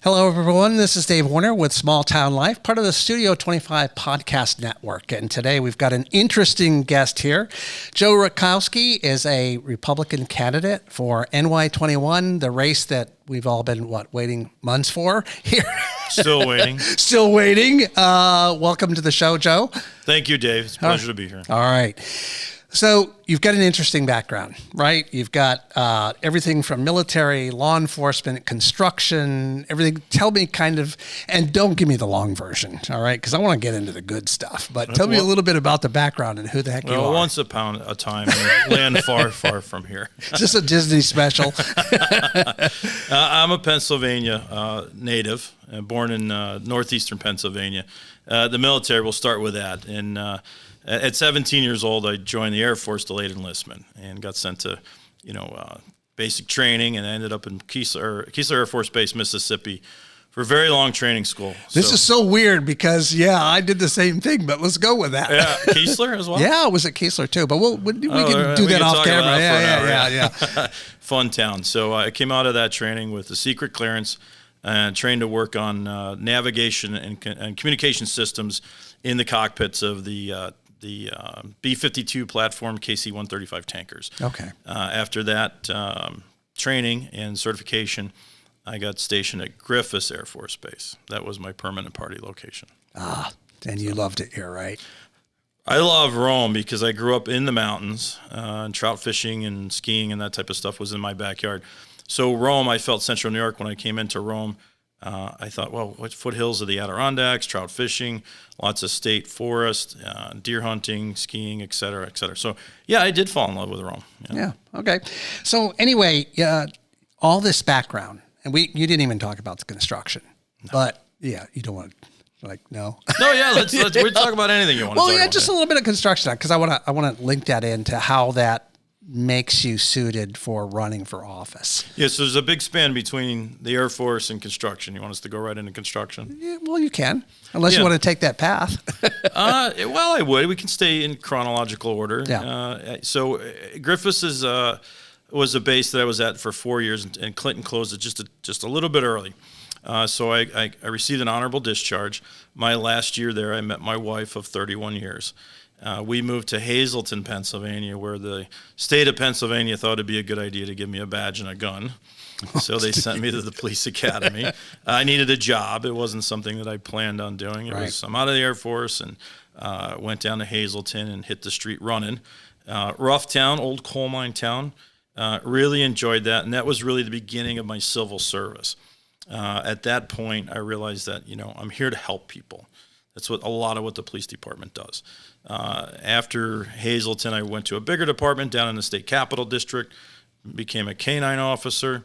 Hello, everyone. This is Dave Warner with Small Town Life, part of the Studio 25 podcast network. And today we've got an interesting guest here. Joe Rutkowski is a Republican candidate for NY21, the race that we've all been, waiting months for here. Still waiting. Still waiting. Welcome to the show, Joe. Thank you, Dave. It's a pleasure to be here. All right. So you've got an interesting background, right? You've got everything from military, law enforcement, construction, everything. Tell me kind of, and don't give me the long version, all right? Because I want to get into the good stuff. But tell me a little bit about the background and who the heck you are. Once upon a time, in a land far, far from here. Just a Disney special. I'm a Pennsylvania native, born in northeastern Pennsylvania. The military, we'll start with that. And at 17 years old, I joined the Air Force delayed enlistment and got sent to, basic training, and I ended up in Keesler Air Force Base, Mississippi, for a very long training school. This is so weird because, I did the same thing, but let's go with that. Yeah, Keesler as well? Yeah, I was at Keesler too, but we can do that off camera. Yeah. Fun town. So I came out of that training with a secret clearance and trained to work on navigation and communication systems in the cockpits of the B-52 platform KC-135 tankers. Okay. After that training and certification, I got stationed at Griffiths Air Force Base. That was my permanent party location. And you loved it here, right? I love Rome because I grew up in the mountains, and trout fishing and skiing and that type of stuff was in my backyard. So Rome, I felt Central New York when I came into Rome. I thought, what foothills of the Adirondacks, trout fishing, lots of state forest, deer hunting, skiing, et cetera, et cetera. So, I did fall in love with Rome. Yeah. Okay. So anyway, all this background, and you didn't even talk about the construction, but you don't want to, no. No, let's we talk about anything you want to talk about. Just a little bit of construction, because I want to link that into how that makes you suited for running for office. Yes, so there's a big span between the Air Force and construction. You want us to go right into construction? Yeah, well, you can, unless you want to take that path. I would. We can stay in chronological order. Yeah. So Griffiths was a base that I was at for 4 years, and Clinton closed it just a little bit early. So I received an honorable discharge. My last year there, I met my wife of 31 years. We moved to Hazleton, Pennsylvania, where the state of Pennsylvania thought it'd be a good idea to give me a badge and a gun. So they sent me to the police academy. I needed a job. It wasn't something that I planned on doing. I'm out of the Air Force and went down to Hazleton and hit the street running. Rough town, old coal mine town. Really enjoyed that, and that was really the beginning of my civil service. At that point, I realized that, I'm here to help people. That's a lot of what the police department does. After Hazleton, I went to a bigger department down in the state capitol district, became a K-9 officer,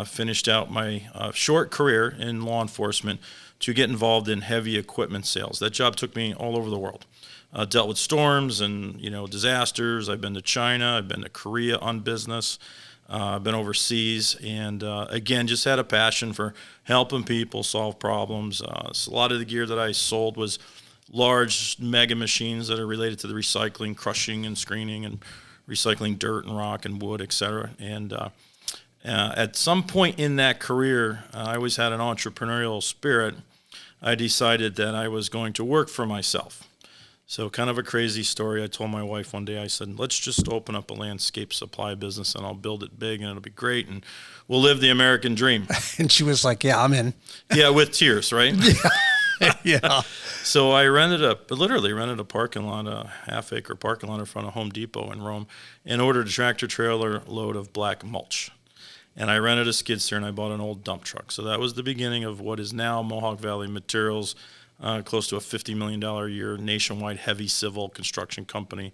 finished out my short career in law enforcement to get involved in heavy equipment sales. That job took me all over the world. Dealt with storms and, disasters. I've been to China. I've been to Korea on business. I've been overseas, and again, just had a passion for helping people solve problems. So a lot of the gear that I sold was large mega machines that are related to the recycling, crushing and screening, and recycling dirt and rock and wood, et cetera. And at some point in that career, I always had an entrepreneurial spirit. I decided that I was going to work for myself. So kind of a crazy story. I told my wife one day, I said, let's just open up a landscape supply business and I'll build it big and it'll be great and we'll live the American dream. And she was like, I'm in. Yeah, with tears, right? Yeah. So I literally rented a parking lot, a half-acre parking lot in front of Home Depot in Rome, and ordered a tractor-trailer load of black mulch. And I rented a skid steer and I bought an old dump truck. So that was the beginning of what is now Mohawk Valley Materials, close to a $50 million a year nationwide heavy civil construction company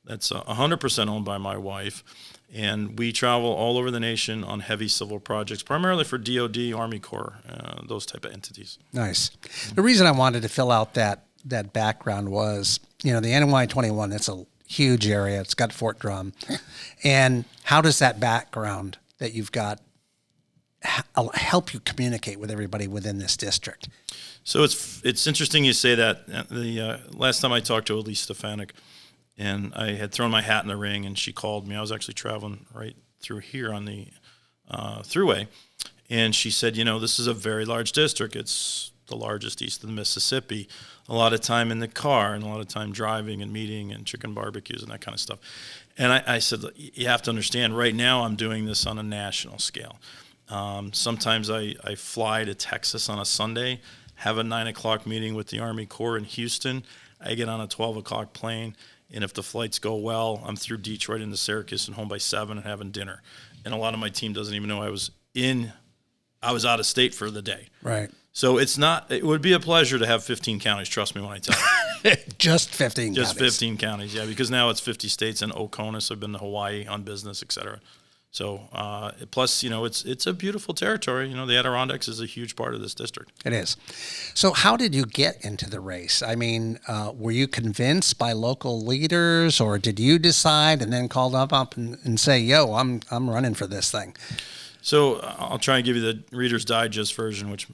that's 100% owned by my wife. And we travel all over the nation on heavy civil projects, primarily for DOD, Army Corps, those type of entities. Nice. The reason I wanted to fill out that background was, the NY21, that's a huge area. It's got Fort Drum. And how does that background that you've got help you communicate with everybody within this district? So it's interesting you say that. The last time I talked to Elise Stefanik, and I had thrown my hat in the ring, and she called me. I was actually traveling right through here on the thruway, And she said, this is a very large district. It's the largest east of the Mississippi. A lot of time in the car and a lot of time driving and meeting and chicken barbecues and that kind of stuff. And I said, you have to understand, right now I'm doing this on a national scale. Sometimes I fly to Texas on a Sunday, have a 9 o'clock meeting with the Army Corps in Houston. I get on a 12 o'clock plane, and if the flights go well, I'm through Detroit into Syracuse and home by 7 and having dinner. And a lot of my team doesn't even know I was out of state for the day. Right. So it would be a pleasure to have 15 counties, trust me when I tell you. Just 15 Just counties. 15 counties, yeah, because now it's 50 states and OCONUS. I've been to Hawaii on business, et cetera. So plus, it's a beautiful territory. The Adirondacks is a huge part of this district. It is. So how did you get into the race? I mean, were you convinced by local leaders, or did you decide and then called up and say, yo, I'm running for this thing? So I'll try and give you the Reader's Digest version, which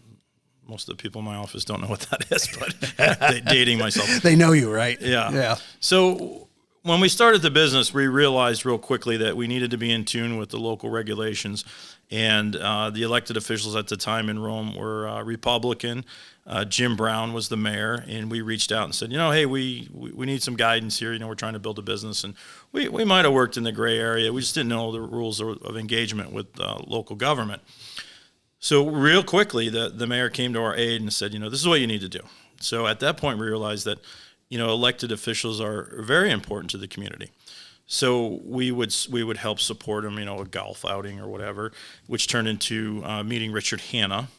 most of the people in my office don't know what that is, but dating myself. They know you, right? Yeah. Yeah. So when we started the business, we realized real quickly that we needed to be in tune with the local regulations. And the elected officials at the time in Rome were Republican. Jim Brown was the mayor, and we reached out and said, hey, we need some guidance here. We're trying to build a business, and we might have worked in the gray area. We just didn't know the rules of engagement with local government. So real quickly, the mayor came to our aid and said, this is what you need to do. So at that point, we realized that, elected officials are very important to the community. So we would help support them, a golf outing or whatever, which turned into meeting Richard Hanna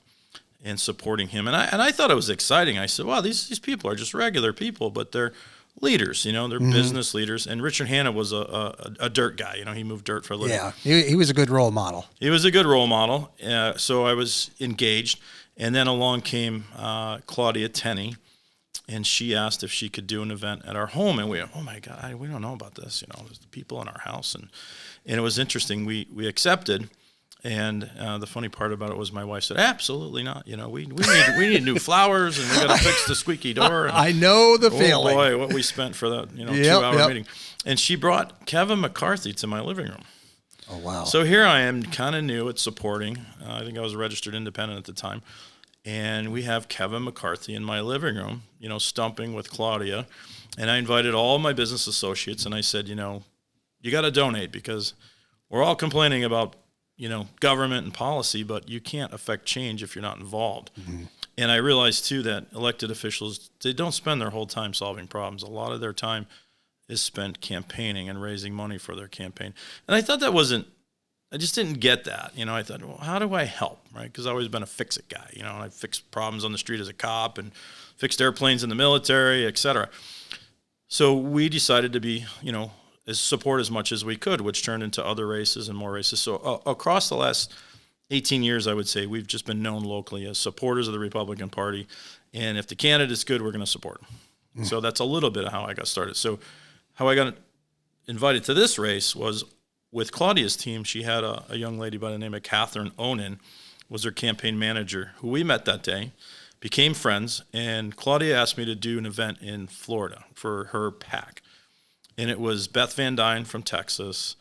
and supporting him. And I thought it was exciting. I said, wow, these people are just regular people, but they're leaders, they're business leaders. And Richard Hanna was a dirt guy. He moved dirt for a living. Yeah, he was a good role model. He was a good role model. So I was engaged. And then along came Claudia Tenney, and she asked if she could do an event at our home. And we went, oh my God, we don't know about this. There's the people in our house. And it was interesting. We accepted. And the funny part about it was my wife said, absolutely not. We need new flowers, and we got to fix the squeaky door. And, I know the feeling. Oh boy, what we spent for that 2-hour meeting. And she brought Kevin McCarthy to my living room. Oh, wow. So here I am, kind of new at supporting. I think I was a registered independent at the time. And we have Kevin McCarthy in my living room, stumping with Claudia. And I invited all my business associates, and I said, you got to donate, because we're all complaining about government and policy, but you can't affect change if you're not involved. Mm-hmm. And I realized, too, that elected officials, they don't spend their whole time solving problems. A lot of their time is spent campaigning and raising money for their campaign. And I thought I just didn't get that. I thought, well, how do I help, right? Because I've always been a fix-it guy. And I fixed problems on the street as a cop and fixed airplanes in the military, et cetera. So we decided to be, support as much as we could, which turned into other races and more races. So across the last 18 years, I would say we've just been known locally as supporters of the Republican Party. And if the candidate's good, we're going to support him. Mm. So that's a little bit of how I got started. So how I got invited to this race was with Claudia's team. She had a young lady by the name of Catherine Onan, was her campaign manager, who we met that day, became friends. And Claudia asked me to do an event in Florida for her PAC. And it was Beth Van Dyne from Texas,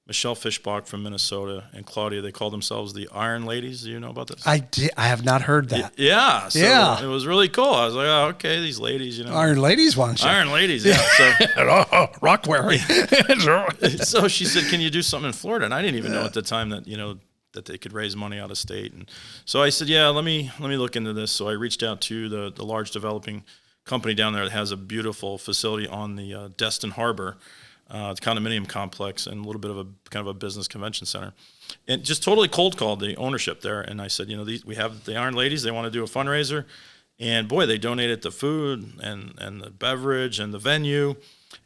Michelle Fishbach from Minnesota, and Claudia. They called themselves the Iron Ladies. Do you know about this? I have not heard that. Yeah. So it was really cool. I was like, oh, okay, these ladies, Iron Ladies, one show. Iron Ladies, yeah. So rock wearing. So she said, can you do something in Florida? And I didn't even know at the time that, that they could raise money out of state. And so I said, yeah, let me look into this. So I reached out to the large developing company down there that has a beautiful facility on the Destin Harbor, condominium complex, and a little bit of a business convention center, and just totally cold called the ownership there. And I said, we have the Iron Ladies, they want to do a fundraiser, and boy, they donated the food and the beverage and the venue.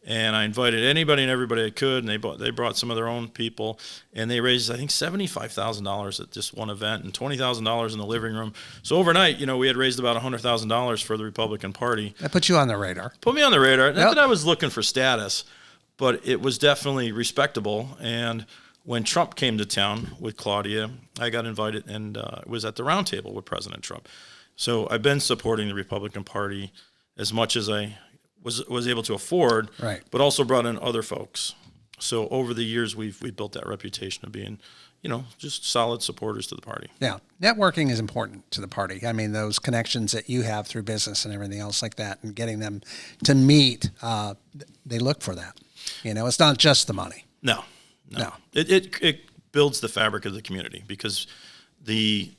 And I invited anybody and everybody I could, and they brought some of their own people, and they raised, I think, $75,000 at just one event and $20,000 in the living room. So overnight, we had raised about $100,000 for the Republican Party. That put you on the radar. Put me on the radar. Not that I was looking for status, but it was definitely respectable. And when Trump came to town with Claudia, I got invited and was at the round table with President Trump. So I've been supporting the Republican Party as much as I was able to afford, right, but also brought in other folks So over the years, we've built that reputation of being, just solid supporters to the party. Yeah. Networking is important to the party. I mean, those connections that you have through business and everything else like that, and getting them to meet, they look for that. It's not just the money. No. It builds the fabric of the community, because the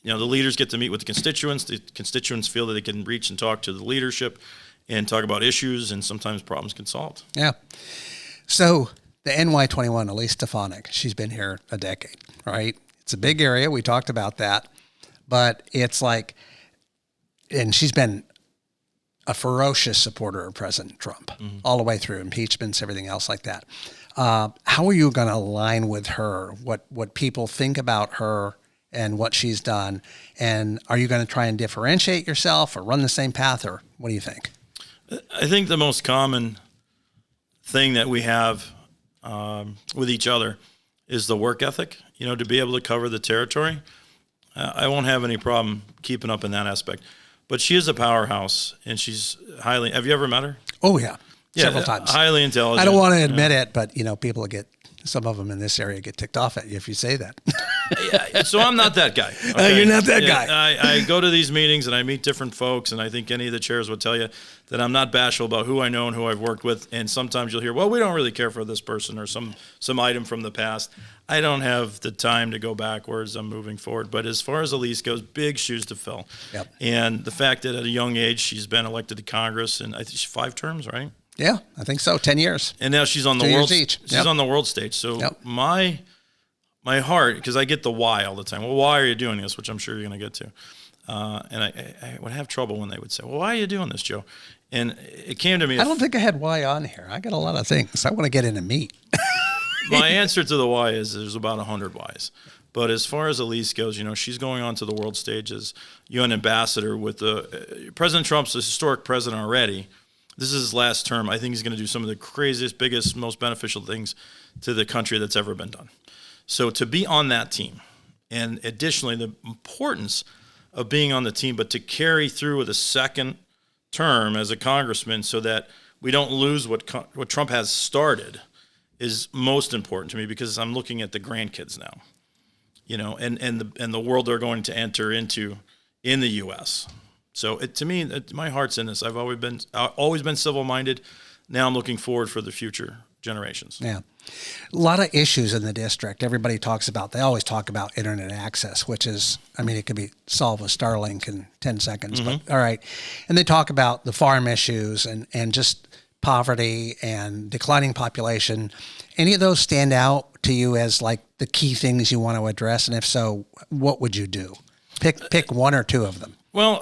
leaders get to meet with the constituents. The constituents feel that they can reach and talk to the leadership and talk about issues, and sometimes problems get solved. Yeah. So the NY21, Elise Stefanik, she's been here a decade, right? It's a big area. We talked about that. But it's like, and she's been a ferocious supporter of President Trump all the way through impeachments, everything else like that. How are you going to align with her, what people think about her and what she's done? And are you going to try and differentiate yourself or run the same path, or what do you think? I think the most common thing that we have with each other is the work ethic, to be able to cover the territory. I won't have any problem keeping up in that aspect. But she is a powerhouse, and she's highly... Have you ever met her? Oh, yeah. Several times. Highly intelligent. I don't want to admit it, but, people some of them in this area get ticked off at you if you say that. So I'm not that guy. Okay? You're not that guy. I go to these meetings and I meet different folks, and I think any of the chairs would tell you that I'm not bashful about who I know and who I've worked with. And sometimes you'll hear, well, we don't really care for this person or some item from the past. I don't have the time to go backwards. I'm moving forward. But as far as Elise goes, big shoes to fill. Yep. And the fact that at a young age she's been elected to Congress, and I think she's 5 terms, right? Yeah, I think so. 10 years. And now she's on the 2 world. years each. She's on the world stage. So my heart, because I get the why all the time. Well, why are you doing this? Which I'm sure you're going to get to. And I would have trouble when they would say, well, why are you doing this, Joe? And it came to me. I don't think I had why on here. I got a lot of things. I want to get into meat. My answer to the why is there's about 100 whys. But as far as Elise goes, she's going on to the world stage as UN ambassador with President Trump's a historic president already. This is his last term. I think he's going to do some of the craziest, biggest, most beneficial things to the country that's ever been done. So to be on that team, and additionally the importance of being on the team, but to carry through with a second term as a congressman so that we don't lose what Trump has started, is most important to me, because I'm looking at the grandkids now, and the world they're going to enter into in the U.S. So to me, my heart's in this. I've always been civil-minded. Now I'm looking forward for the future generations. Yeah. A lot of issues in the district. Everybody talks about, they always talk about internet access, which is, it could be solved with Starlink in 10 seconds, but all right. And they talk about the farm issues and just poverty and declining population. Any of those stand out to you as like the key things you want to address? And if so, what would you do? Pick one or two of them. Well,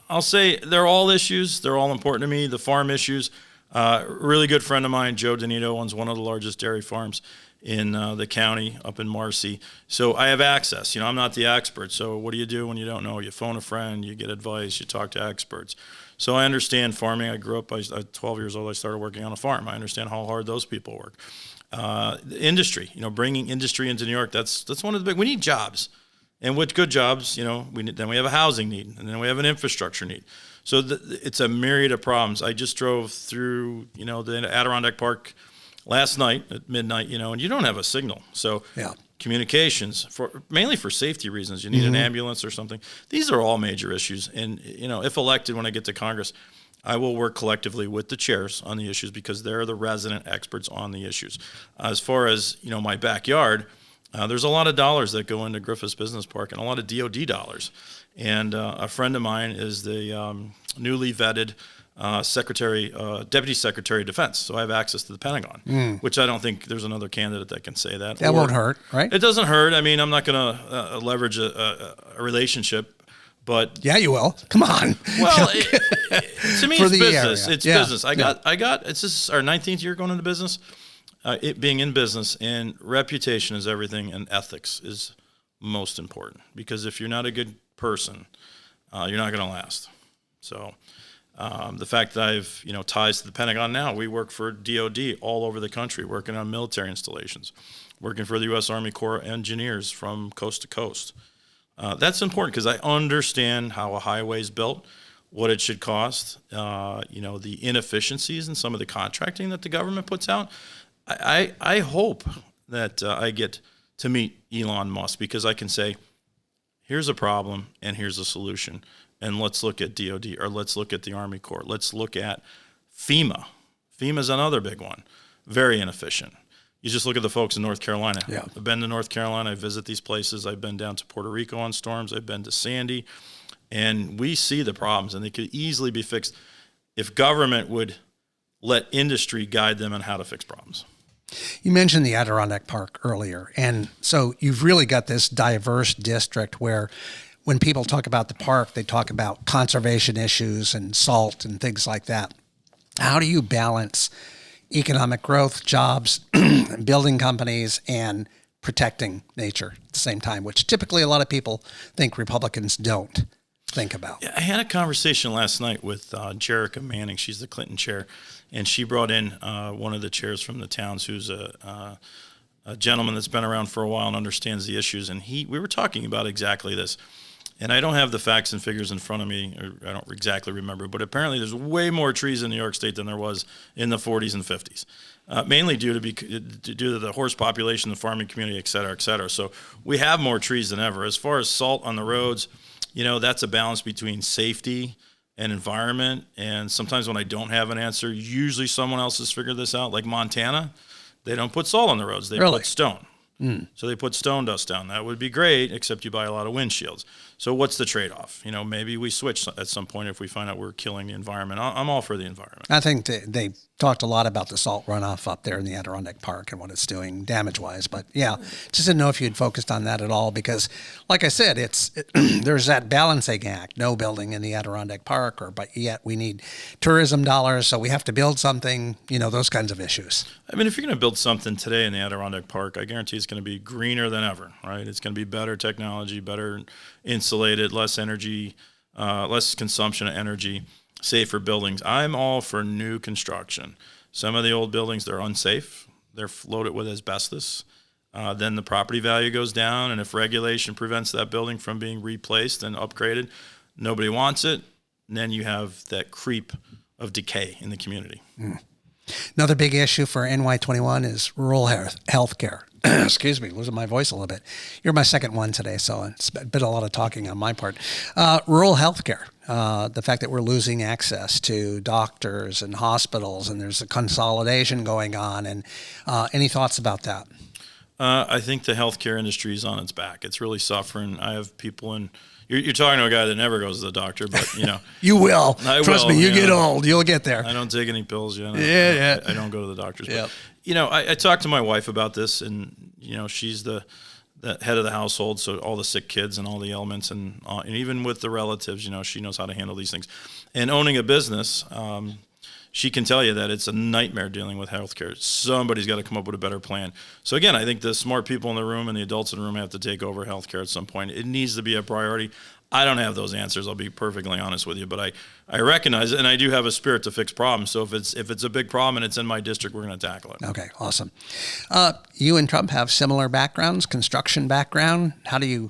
I'll say they're all issues. They're all important to me. The farm issues, really good friend of mine, Joe Donito, owns one of the largest dairy farms in the county up in Marcy. So I have access. I'm not the expert. So what do you do when you don't know? You phone a friend, you get advice, you talk to experts. So I understand farming. I grew up, I was 12 years old, I started working on a farm. I understand how hard those people work. The industry, bringing industry into New York, that's one of the big, we need jobs. And with good jobs, then we have a housing need, and then we have an infrastructure need. So it's a myriad of problems. I just drove through, the Adirondack Park last night at midnight, and you don't have a signal. So communications, mainly for safety reasons, you need an ambulance or something. These are all major issues. And, if elected when I get to Congress, I will work collectively with the chairs on the issues, because they're the resident experts on the issues. As far as, my backyard, there's a lot of dollars that go into Griffiths Business Park, and a lot of DOD dollars. And a friend of mine is the newly vetted Deputy Secretary of Defense. So I have access to the Pentagon, which I don't think there's another candidate that can say that. That won't hurt, right? It doesn't hurt. I'm not going to leverage a relationship. But yeah, you will. Come on. Well, to me, it's business. Area. It's business. It's just our 19th year going into business. It being in business, and reputation is everything, and ethics is most important, because if you're not a good person, you're not going to last. So the fact that I've ties to the Pentagon now, we work for DOD all over the country, working on military installations, working for the U.S. Army Corps of Engineers from coast to coast. That's important, because I understand how a highway is built, what it should cost, the inefficiencies in some of the contracting that the government puts out. I hope that I get to meet Elon Musk, because I can say, here's a problem and here's a solution. And let's look at DOD, or let's look at the Army Corps. Let's look at FEMA. FEMA's another big one. Very inefficient. You just look at the folks in North Carolina. Yeah. I've been to North Carolina. I visit these places. I've been down to Puerto Rico on storms. I've been to Sandy. And we see the problems, and they could easily be fixed if government would let industry guide them on how to fix problems. You mentioned the Adirondack Park earlier. And so you've really got this diverse district where when people talk about the park, they talk about conservation issues and salt and things like that. How do you balance economic growth, jobs, building companies, and protecting nature at the same time, which typically a lot of people think Republicans don't think about? Yeah, I had a conversation last night with Jerica Manning. She's the Clinton chair, and she brought in one of the chairs from the towns who's a gentleman that's been around for a while and understands the issues. And we were talking about exactly this. And I don't have the facts and figures in front of me, or I don't exactly remember, but apparently there's way more trees in New York State than there was in the 40s and 50s, mainly due to the horse population, the farming community, et cetera, et cetera. So we have more trees than ever. As far as salt on the roads, that's a balance between safety and environment. And sometimes when I don't have an answer, usually someone else has figured this out. Like Montana, they don't put salt on the roads. They put stone. So they put stone dust down. That would be great, except you buy a lot of windshields. So what's the trade-off? Maybe we switch at some point if we find out we're killing the environment. I'm all for the environment. I think they talked a lot about the salt runoff up there in the Adirondack Park and what it's doing damage-wise. But yeah, just didn't know if you'd focused on that at all, because like I said, there's that balancing act, no building in the Adirondack Park, but yet we need tourism dollars, so we have to build something, those kinds of issues. I mean, if you're going to build something today in the Adirondack Park, I guarantee it's going to be greener than ever, right? It's going to be better technology, better insulated, less energy, less consumption of energy, safer buildings. I'm all for new construction. Some of the old buildings, they're unsafe. They're loaded with asbestos. Then the property value goes down, and if regulation prevents that building from being replaced and upgraded, nobody wants it. And then you have that creep of decay in the community. Another big issue for NY21 is rural health care. Excuse me, losing my voice a little bit. You're my second one today, so it's been a lot of talking on my part. Rural health care, the fact that we're losing access to doctors and hospitals, and there's a consolidation going on. And any thoughts about that? I think the healthcare industry is on its back. It's really suffering. I have people in. You're talking to a guy that never goes to the doctor, but you will. Trust me, you get old, you'll get there. I don't take any pills yet. I don't go to the doctors. Yep. But, I talked to my wife about this, and she's the head of the household, so all the sick kids and all the ailments, and even with the relatives, she knows how to handle these things. And owning a business, she can tell you that it's a nightmare dealing with healthcare. Somebody's got to come up with a better plan. So again, I think the smart people in the room and the adults in the room have to take over healthcare at some point. It needs to be a priority. I don't have those answers, I'll be perfectly honest with you, but I recognize it, and I do have a spirit to fix problems. So if it's a big problem and it's in my district, we're going to tackle it. Okay, awesome. You and Trump have similar backgrounds, construction background. How do you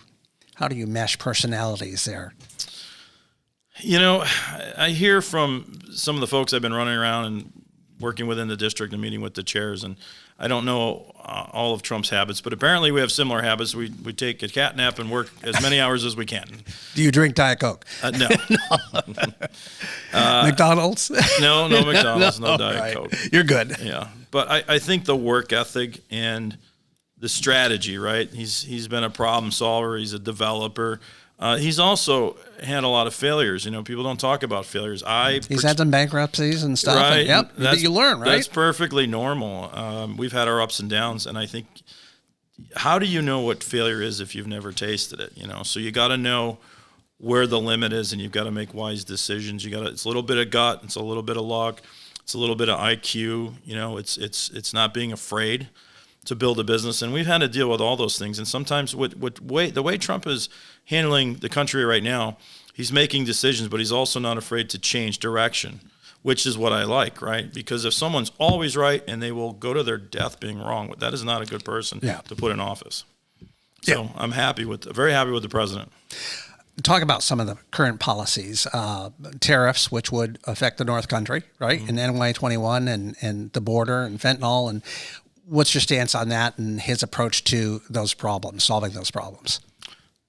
mesh personalities there? I hear from some of the folks I've been running around and working within the district and meeting with the chairs, and I don't know all of Trump's habits, but apparently we have similar habits. We take a cat nap and work as many hours as we can. Do you drink Diet Coke? No. McDonald's? No McDonald's, no Diet right. Coke. You're good. Yeah, but I think the work ethic and the strategy, right? He's been a problem solver. He's a developer. He's also had a lot of failures. People don't talk about failures. He's had some bankruptcies and stuff. Right. And, you learn, right? That's perfectly normal. We've had our ups and downs, and I think, how do you know what failure is if you've never tasted it? So you got to know where the limit is, and you've got to make wise decisions. It's a little bit of gut, it's a little bit of luck, it's a little bit of IQ. It's not being afraid to build a business, and we've had to deal with all those things. And sometimes the way Trump is handling the country right now, he's making decisions, but he's also not afraid to change direction, which is what I like, right? Because if someone's always right and they will go to their death being wrong, that is not a good person to put in office. So I'm very happy with the president. Talk about some of the current policies, tariffs, which would affect the North Country, right? Mm-hmm. And NY21 and the border and fentanyl. And what's your stance on that and his approach to those problems, solving those problems?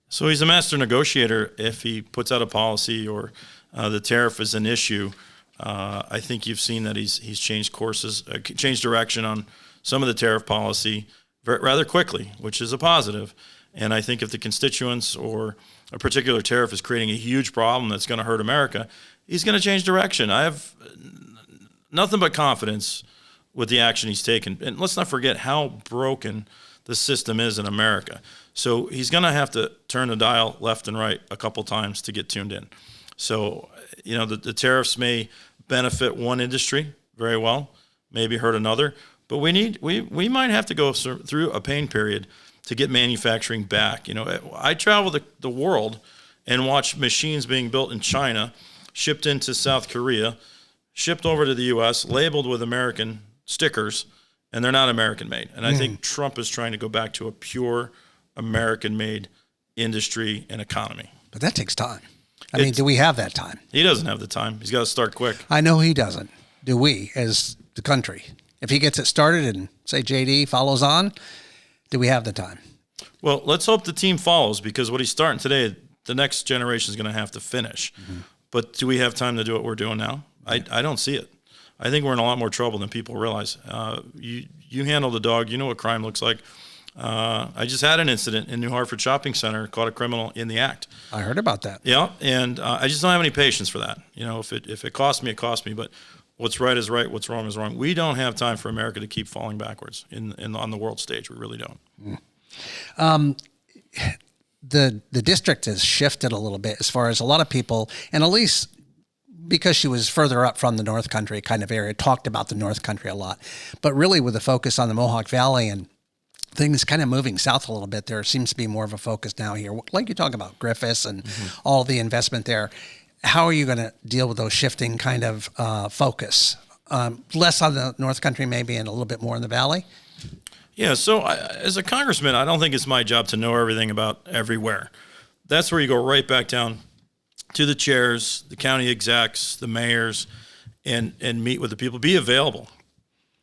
So he's a master negotiator. If he puts out a policy or the tariff is an issue, I think you've seen that he's changed courses, changed direction on some of the tariff policy rather quickly, which is a positive. And I think if the constituents or a particular tariff is creating a huge problem that's going to hurt America, he's going to change direction. I have nothing but confidence with the action he's taken. And let's not forget how broken the system is in America. So he's going to have to turn the dial left and right a couple times to get tuned in. So, the tariffs may benefit one industry very well, maybe hurt another, but we might have to go through a pain period to get manufacturing back. I travel the world and watch machines being built in China, shipped into South Korea, shipped over to the U.S., labeled with American stickers, and they're not American-made. And I think Trump is trying to go back to a pure American-made industry and economy. But that takes time. I mean, do we have that time? He doesn't have the time. He's got to start quick. I know he doesn't. Do we, as the country? If he gets it started and, say, JD follows on, do we have the time? Well, let's hope the team follows, because what he's starting today, the next generation is going to have to finish. But do we have time to do what we're doing now? I don't see it. I think we're in a lot more trouble than people realize. You handle the dog. You know what crime looks like. I just had an incident in New Hartford Shopping Center, caught a criminal in the act. I heard about that. Yeah, and I just don't have any patience for that. If it costs me, it costs me. But what's right is right. What's wrong is wrong. We don't have time for America to keep falling backwards on the world stage. We really don't. The district has shifted a little bit as far as a lot of people, and Elise, because she was further up from the North Country kind of area, talked about the North Country a lot. But really with the focus on the Mohawk Valley and things kind of moving south a little bit, there seems to be more of a focus now here. Like you talk about Griffiths and all the investment there. How are you going to deal with those shifting kind of focus? Less on the North Country maybe and a little bit more in the Valley? Yeah, so as a congressman, I don't think it's my job to know everything about everywhere. That's where you go right back down to the chairs, the county execs, the mayors, and meet with the people. Be available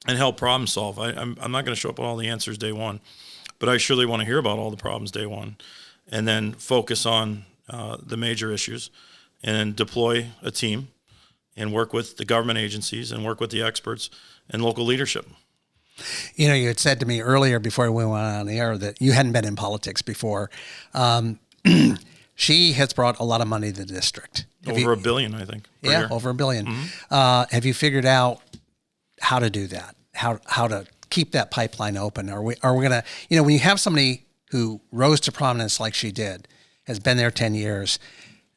and help problem solve. I'm not going to show up with all the answers day one, but I surely want to hear about all the problems day one, and then focus on the major issues, and deploy a team and work with the government agencies and work with the experts and local leadership. You had said to me earlier before we went on the air that you hadn't been in politics before. She has brought a lot of money to the district. Over $1 billion, I think. Yeah, over $1 billion. Have you figured out how to do that? How to keep that pipeline open? Are we going to, when you have somebody who rose to prominence like she did, has been there 10 years,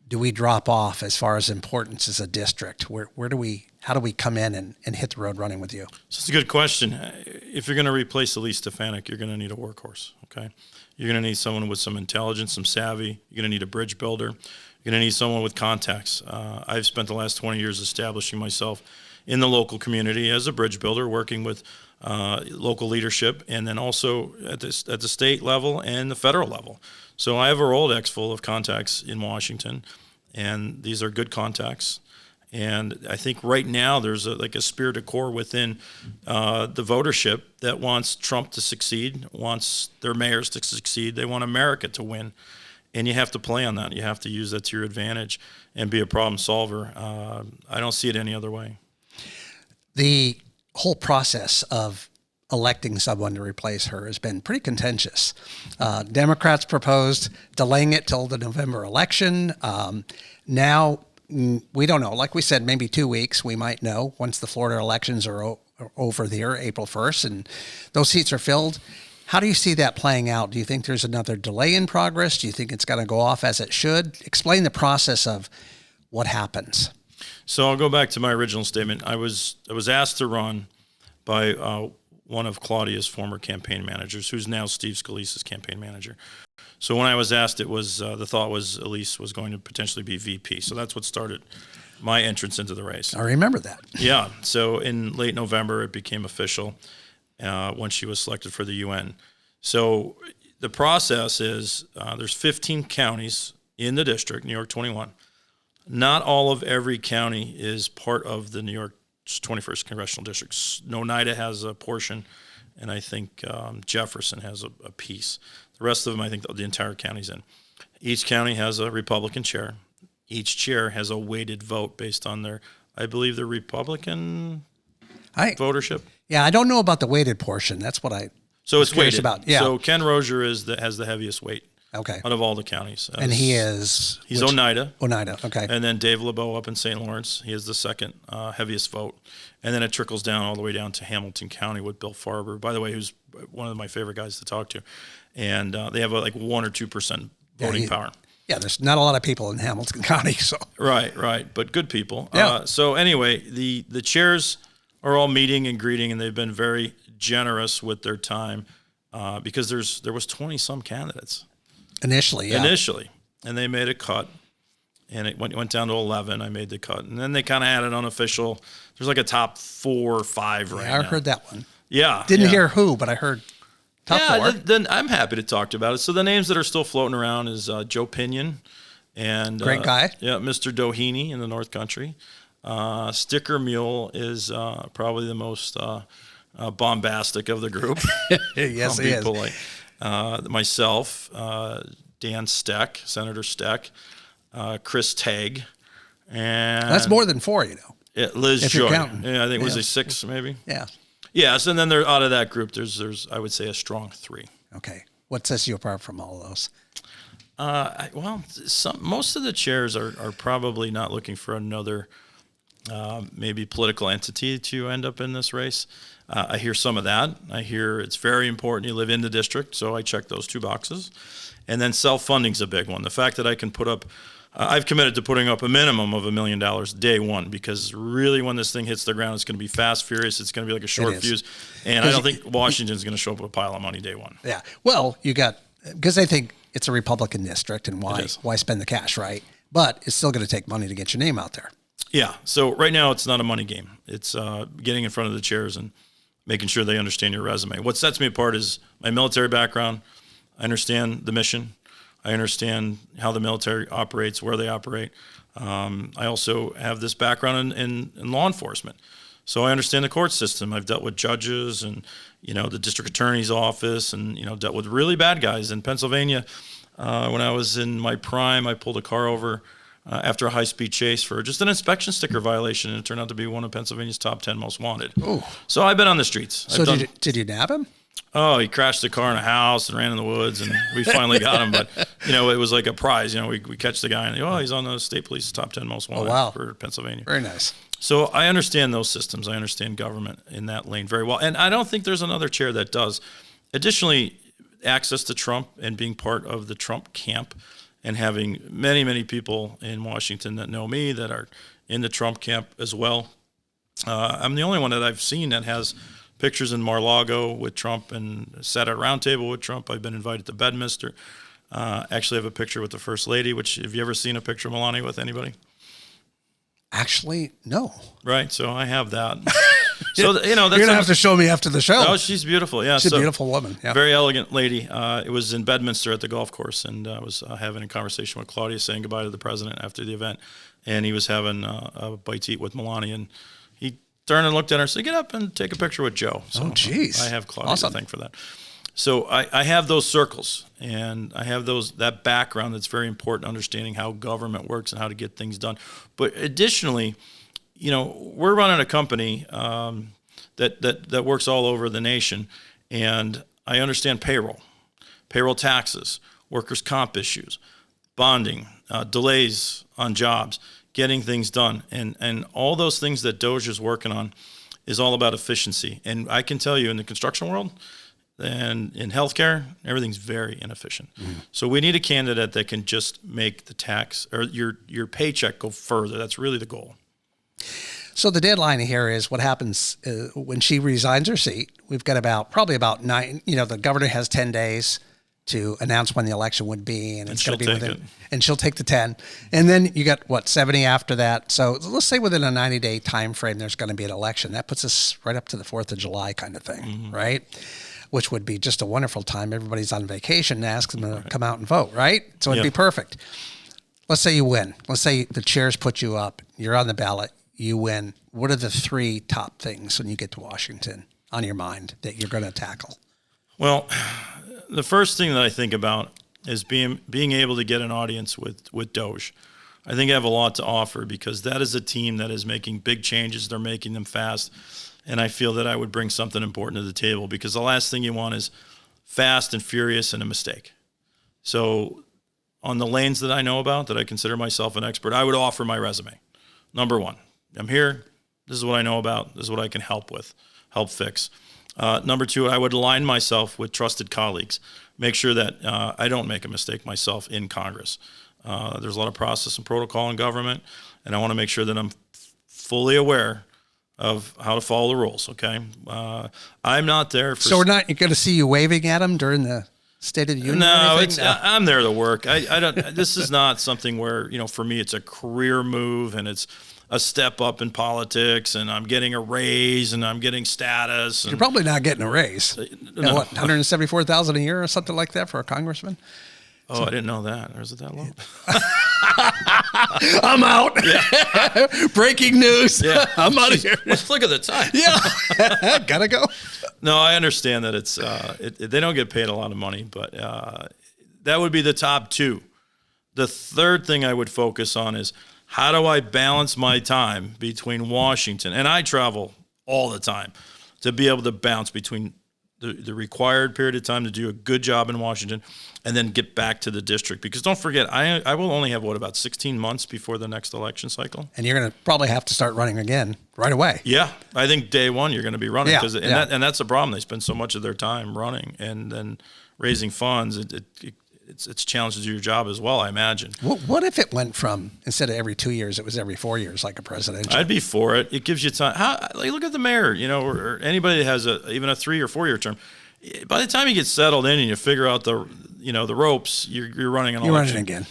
do we drop off as far as importance as a district? How do we come in and hit the road running with you? So it's a good question. If you're going to replace Elise Stefanik, you're going to need a workhorse, okay? You're going to need someone with some intelligence, some savvy. You're going to need a bridge builder. You're going to need someone with contacts. I've spent the last 20 years establishing myself in the local community as a bridge builder, working with local leadership, and then also at the state level and the federal level. So I have a Rolodex full of contacts in Washington, and these are good contacts. And I think right now there's a spirit of core within the votership that wants Trump to succeed, wants their mayors to succeed. They want America to win. And you have to play on that. You have to use that to your advantage and be a problem solver. I don't see it any other way. The whole process of electing someone to replace her has been pretty contentious. Democrats proposed delaying it till the November election. Now, we don't know. Like we said, maybe 2 weeks, we might know once the Florida elections are over there, April 1st, and those seats are filled. How do you see that playing out? Do you think there's another delay in progress? Do you think it's going to go off as it should? Explain the process of what happens. So I'll go back to my original statement. I was asked to run by one of Claudia's former campaign managers, who's now Steve Scalise's campaign manager. So when I was asked, it was the thought was Elise was going to potentially be VP. So that's what started my entrance into the race. I remember that. Yeah. So in late November, it became official when she was selected for the UN. So the process is there's 15 counties in the district, New York 21. Not all of every county is part of the New York 21st Congressional District. Oneida has a portion, and I think Jefferson has a piece. The rest of them, I think the entire county's in. Each county has a Republican chair. Each chair has a weighted vote based on their, I believe, the Republican votership. Yeah, I don't know about the weighted portion. That's what I so was it's curious weighted. about. Yeah. So Ken Rozier has the heaviest weight. Okay. Out of all the counties. And he's Oneida. Oneida, okay. And then Dave LeBeau up in St. Lawrence. He has the second heaviest vote. And then it trickles down all the way down to Hamilton County with Bill Farber, by the way, who's one of my favorite guys to talk to. And they have like 1 or 2% voting power. Yeah, there's not a lot of people in Hamilton County. So Right. But good people. Yeah. So anyway, the chairs are all meeting and greeting, and they've been very generous with their time because there was 20-some candidates. Initially, and they made a cut, and it went down to 11. I made the cut, and then they kind of had an unofficial. There's like a top 4 or 5 right now. I heard that one. Yeah, didn't hear who, but I heard top 4. Then I'm happy to talk about it. So the names that are still floating around is Joe Pinion, and great guy. Yeah, Mr. Doheny in the North Country. Sticker Mule is probably the most bombastic of the group. Yes, he is. Polite. Myself, Dan Steck, Senator Steck, Chris Tagg, and that's more than 4, Liz if Joy. you're counting. Yeah, I think it was a 6 maybe. Yeah. Yes, and then out of that group, there's I would say a strong 3. Okay. What sets you apart from all of those? Most of the chairs are probably not looking for another maybe political entity to end up in this race. I hear some of that. I hear it's very important you live in the district, so I check those 2 boxes. And then self-funding's a big one. The fact that I can put up, I've committed to putting up a minimum of $1 million day one, because really when this thing hits the ground, it's going to be fast, furious. It's going to be like a short fuse. And I don't think Washington's going to show up with a pile of money day one. Yeah. Well, because they think it's a Republican district, and why spend the cash, right? But it's still going to take money to get your name out there. Yeah. So right now it's not a money game. It's getting in front of the chairs and making sure they understand your resume. What sets me apart is my military background. I understand the mission. I understand how the military operates, where they operate. I also have this background in law enforcement. So I understand the court system. I've dealt with judges and, the district attorney's office, and, dealt with really bad guys. In Pennsylvania, when I was in my prime, I pulled a car over after a high-speed chase for just an inspection sticker violation, and it turned out to be one of Pennsylvania's top 10 most wanted. Ooh. So I've been on the streets. So did you nab him? Oh, he crashed the car in a house and ran in the woods, and we finally got him. But, it was like a prize. We catch the guy, and he's on the state police's top 10 most wanted for Pennsylvania. Very nice. So I understand those systems. I understand government in that lane very well. And I don't think there's another chair that does. Additionally, access to Trump and being part of the Trump camp, and having many, many people in Washington that know me that are in the Trump camp as well. I'm the only one that I've seen that has pictures in Mar-a-Lago with Trump and sat at a round table with Trump. I've been invited to Bedminster. Actually, I have a picture with the First Lady, which, have you ever seen a picture of Melania with anybody? Actually, no. Right, so I have that. So, that's you're going to have to show me after the show. Oh, she's beautiful. Yeah, she's a beautiful woman. Yeah. Very elegant lady. It was in Bedminster at the golf course, and I was having a conversation with Claudia, saying goodbye to the president after the event, and he was having a bite to eat with Melania, and he turned and looked at her and said, "Get up and take a picture with Joe." So geez. I have Claudia to thank for that. So I have those circles, and I have that background that's very important, understanding how government works and how to get things done. But additionally, we're running a company that works all over the nation, and I understand payroll taxes, workers' comp issues, bonding, delays on jobs, getting things done, and all those things that Doge is working on is all about efficiency. And I can tell you, in the construction world and in healthcare, everything's very inefficient. Mm-hmm. So we need a candidate that can just make the tax or your paycheck go further. That's really the goal. So the deadline here is what happens when she resigns her seat. We've got probably about 9. The governor has 10 days to announce when the election would be, and it's going to be within. And she'll take the 10, and then you got 70 after that. So let's say within a 90-day time frame, there's going to be an election. That puts us right up to the 4th of July kind of thing, mm-hmm. right? Which would be just a wonderful time. Everybody's on vacation and ask them to come out and vote, right? So it'd be perfect. Let's say you win. Let's say the chairs put you up. You're on the ballot. You win. What are the 3 top things when you get to Washington on your mind that you're going to tackle? Well, the first thing that I think about is being able to get an audience with Doge. I think I have a lot to offer because that is a team that is making big changes. They're making them fast. And I feel that I would bring something important to the table because the last thing you want is fast and furious and a mistake. So on the lanes that I know about, that I consider myself an expert, I would offer my resume. Number one, I'm here. This is what I know about. This is what I can help fix. Number two, I would align myself with trusted colleagues. Make sure that I don't make a mistake myself in Congress. There's a lot of process and protocol in government, and I want to make sure that I'm fully aware of how to follow the rules, okay? I'm not there for... So we're not going to see you waving at them during the State of the Union? No, I'm there to work. I don't. This is not something where, for me, it's a career move and it's a step up in politics and I'm getting a raise and I'm getting status. You're probably not getting a raise. No. What, $174,000 a year or something like that for a congressman? Oh, I didn't know that. Or is it that low? I'm out. Yeah. Breaking news. Yeah. I'm out of here. Let's look at the time. Yeah. Gotta go. No, I understand that it's they don't get paid a lot of money, but that would be the top two. The third thing I would focus on is how do I balance my time between Washington, and I travel all the time, to be able to bounce between the required period of time to do a good job in Washington and then get back to the district. Because don't forget, I will only have, about 16 months before the next election cycle. And you're going to probably have to start running again right away. Yeah. I think day one you're going to be running. Yeah, and that's the problem. They spend so much of their time running and then raising funds. It's challenging to do your job as well, I imagine. What if it went from, instead of every 2 years, it was every 4 years, like a presidential? I'd be for it. It gives you time. Look at the mayor, or anybody that has even a 3 or 4 year term. By the time you get settled in and you figure out the ropes, you're running an election. You're running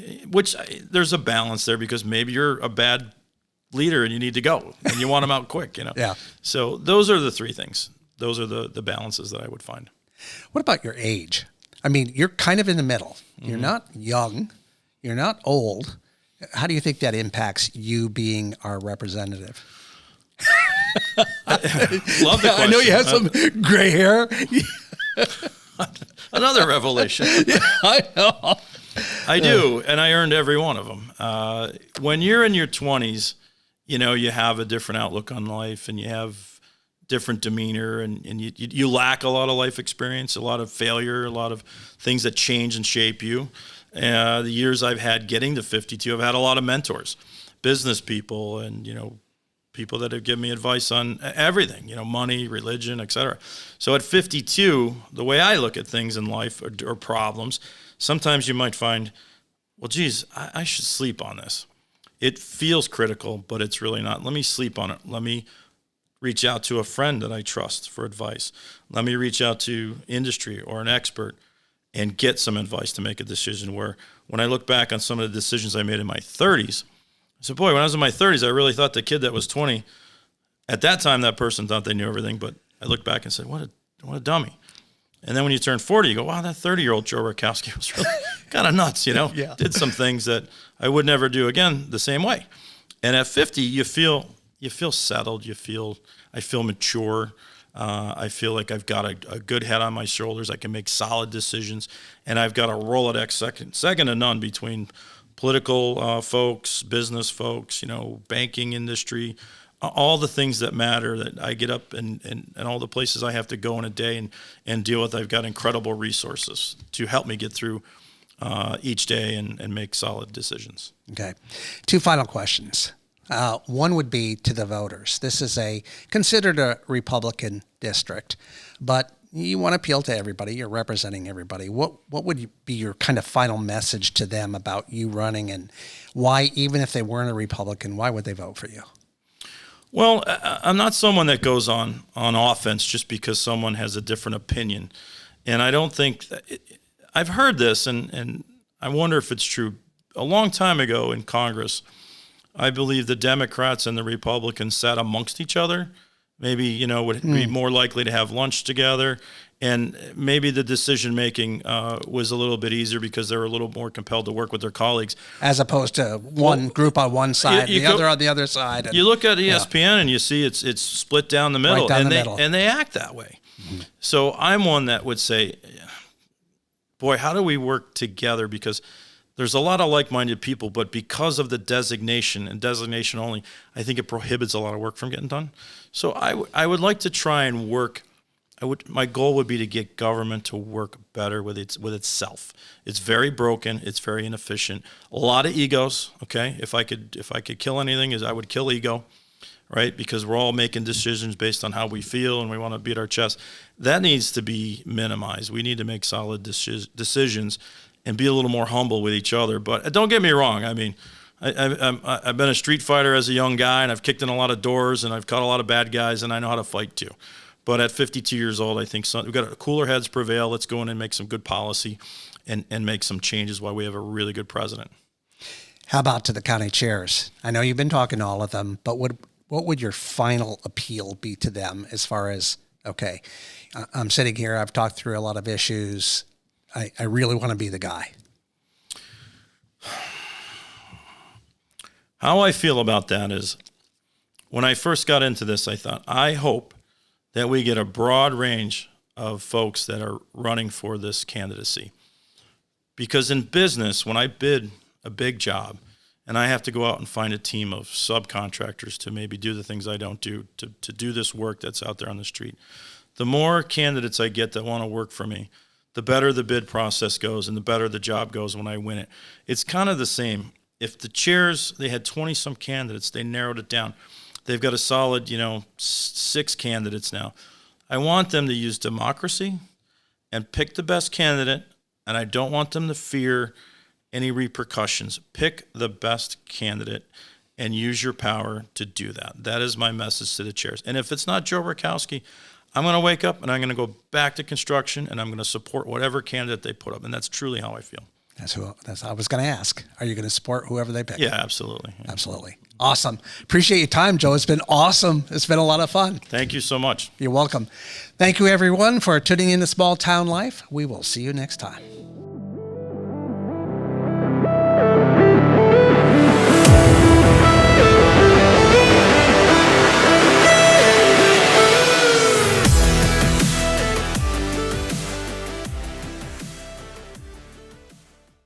again. Which there's a balance there because maybe you're a bad leader and you need to go and you want them out quick, Yeah. So those are the three things. Those are the balances that I would find. What about your age? I mean, you're kind of in the middle. You're not young. You're not old. How do you think that impacts you being our representative? Love the question. I know you have some gray hair. Another revelation. Yeah, I know. I do, and I earned every one of them. When you're in your 20s, you have a different outlook on life, and you have different demeanor, and you lack a lot of life experience, a lot of failure, a lot of things that change and shape you. The years I've had getting to 52, I've had a lot of mentors, business people, and people that have given me advice on everything, money, religion, etc. So at 52, the way I look at things in life or problems, sometimes you might find, well, geez, I should sleep on this. It feels critical, but it's really not. Let me sleep on it. Let me reach out to a friend that I trust for advice. Let me reach out to industry or an expert and get some advice to make a decision where when I look back on some of the decisions I made in my 30s, I said, boy, when I was in my 30s, I really thought the kid that was 20, at that time, that person thought they knew everything, but I look back and said, what a dummy. And then when you turn 40, you go, wow, that 30-year-old Joe Rutkowski was really kind of nuts, Yeah. Did some things that I would never do again the same way. And at 50, you feel settled. I feel mature. I feel like I've got a good head on my shoulders. I can make solid decisions, and I've got a Rolodex second to none between political folks, business folks, banking industry, all the things that matter that I get up and all the places I have to go in a day and deal with. I've got incredible resources to help me get through each day and make solid decisions. Okay. 2 final questions. One would be to the voters. This is considered a Republican district, but you want to appeal to everybody. You're representing everybody. What would be your kind of final message to them about you running, and why, even if they weren't a Republican, why would they vote for you? Well, I'm not someone that goes on offense just because someone has a different opinion. And I don't think I've heard this, and I wonder if it's true. A long time ago in Congress, I believe the Democrats and the Republicans sat amongst each other maybe, would be more likely to have lunch together. And maybe the decision making was a little bit easier because they were a little more compelled to work with their colleagues, as opposed to one group on one side, the other on the other side. And, you look at ESPN and you see it's split down the middle, Right down and the middle. and they act that way. So I'm one that would say, boy, how do we work together? Because there's a lot of like-minded people, but because of the designation and designation only, I think it prohibits a lot of work from getting done. So I would like to try and work. My goal would be to get government to work better with itself. It's very broken. It's very inefficient. A lot of egos. Okay, if I could kill anything, I would kill ego, right? Because we're all making decisions based on how we feel and we want to beat our chest. That needs to be minimized. We need to make solid decisions and be a little more humble with each other. But don't get me wrong. I mean, I've been a street fighter as a young guy, and I've kicked in a lot of doors, and I've caught a lot of bad guys, and I know how to fight too. But at 52 years old, I think we've got cooler heads prevail. Let's go in and make some good policy and make some changes while we have a really good president. How about to the county chairs? I know you've been talking to all of them, but what would your final appeal be to them as far as, okay, I'm sitting here, I've talked through a lot of issues. I really want to be the guy. How I feel about that is, when I first got into this, I thought, I hope that we get a broad range of folks that are running for this candidacy. Because in business, when I bid a big job and I have to go out and find a team of subcontractors to maybe do the things I don't do, to do this work that's out there on the street, the more candidates I get that want to work for me, the better the bid process goes and the better the job goes when I win it. It's kind of the same. If the chairs, they had 20-some candidates, they narrowed it down. They've got a solid, 6 candidates now. I want them to use democracy and pick the best candidate, and I don't want them to fear any repercussions. Pick the best candidate and use your power to do that. That is my message to the chairs. And if it's not Joe Rutkowski, I'm going to wake up and I'm going to go back to construction and I'm going to support whatever candidate they put up. And that's truly how I feel. That's I was going to ask. Are you going to support whoever they pick? Yeah, absolutely. Yeah. Absolutely. Awesome. Appreciate your time, Joe. It's been awesome. It's been a lot of fun. Thank you so much. You're welcome. Thank you, everyone, for tuning in to Small Town Life. We will see you next time.